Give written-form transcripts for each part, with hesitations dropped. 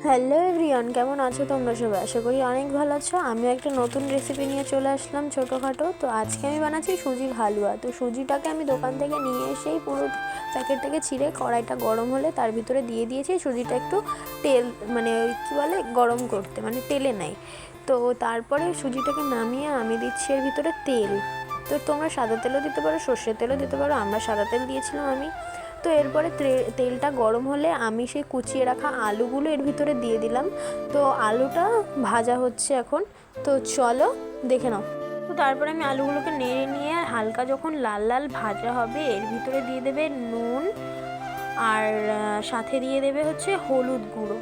Hello everyone, কেমন আছো তোমরা সবাই? আশা করি অনেক ভালো আছো। আমি একটা নতুন রেসিপি নিয়ে চলে আসলাম ছোটোখাটো। তো আজকে আমি বানাচ্ছি সুজির হালুয়া। তো সুজিটাকে আমি দোকান থেকে নিয়ে এসেই পুরো প্যাকেটটাকে ছিঁড়ে কড়াইটা গরম হলে তার ভিতরে দিয়ে দিয়েছি সুজিটা একটু তেল মানে কী বলে গরম করতে, মানে তেলে নেয়। তো তারপরে সুজিটাকে নামিয়ে আমি দিচ্ছি এর ভিতরে তেল। তো তোমরা সাদা তেলও দিতে পারো, সর্ষের তেলও দিতে পারো, আমরা সাদা তেল দিয়েছিলাম আমি। তো এরপরে তেলটা গরম হলে আমি সেই কুচিয়ে রাখা আলুগুলো এর ভিতরে দিয়ে দিলাম। তো আলুটা ভাজা হচ্ছে এখন, তো চলো দেখে নাও। তো তারপরে আমি আলুগুলোকে নেড়ে নিয়ে হালকা যখন লাল লাল ভাজা হবে এর ভিতরে দিয়ে দেবে নুন, আর সাথে দিয়ে দেবে হচ্ছে হলুদ গুঁড়ো।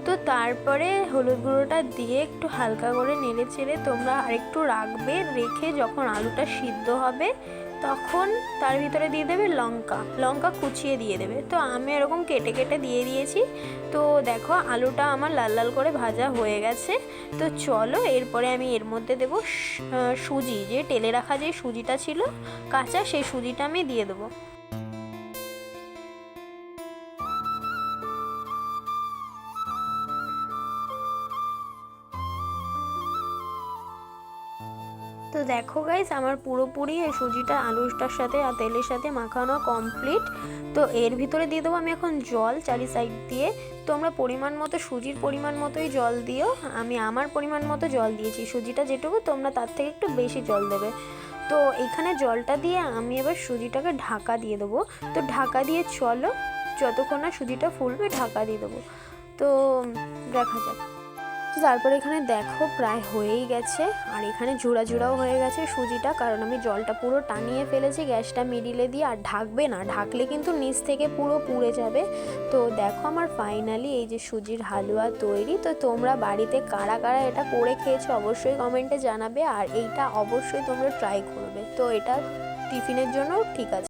তো তারপরে হলুদ গুঁড়োটা দিয়ে একটু হালকা করে নেড়ে চেড়ে তোমরা আরেকটু রাখবে, রেখে যখন আলুটা সিদ্ধ হবে তখন তার ভিতরে দিয়ে দেবে লঙ্কা কুচিয়ে দিয়ে দেবে। তো আমি এরকম কেটে কেটে দিয়ে দিয়েছি। তো দেখো আলুটা আমার লাল লাল করে ভাজা হয়ে গেছে। তো চলো এরপরে আমি এর মধ্যে দেবো সুজি, যে টেলে রাখা যে সুজিটা ছিল কাঁচা, সেই সুজিটা আমি দিয়ে দেবো। তো দেখো গাইস, আমার পুরোপুরি এই সুজিটা আলুটার সাথে আর তেলের সাথে মাখানো কমপ্লিট। তো এর ভিতরে দিয়ে দেবো আমি এখন জল চারি সাইড দিয়ে। তোমরা পরিমাণ মতো সুজির পরিমাণ মতোই জল দিও। আমি আমার পরিমাণ মতো জল দিয়েছি, সুজিটা যেটুকু তোমরা তার থেকে একটু বেশি জল দেবে। তো এখানে জলটা দিয়ে আমি এবার সুজিটাকে ঢাকা দিয়ে দেবো। তো ঢাকা দিয়ে চলো যতক্ষণ না সুজিটা ফুলবে ঢাকা দিয়ে দেবো। তো দেখা যাক। তো তারপরে এখানে দেখো প্রায় হয়েই গেছে, আর এখানে ঝুড়া ঝুড়াও হয়ে গেছে সুজিটা, কারণ আমি জলটা পুরো টানিয়ে ফেলেছি গ্যাসটা মিডিলে দিয়ে। আর ঢাকবে না, ঢাকলে কিন্তু নিচ থেকে পুরো পুড়ে যাবে। তো দেখো আমার ফাইনালি এই যে সুজির হালুয়া তৈরি। তো তোমরা বাড়িতে কারা কারা এটা করে খেয়েছো অবশ্যই কমেন্টে জানাবে, আর এইটা অবশ্যই তোমরা ট্রাই করবে। তো এটা টিফিনের জন্য ঠিক আছে।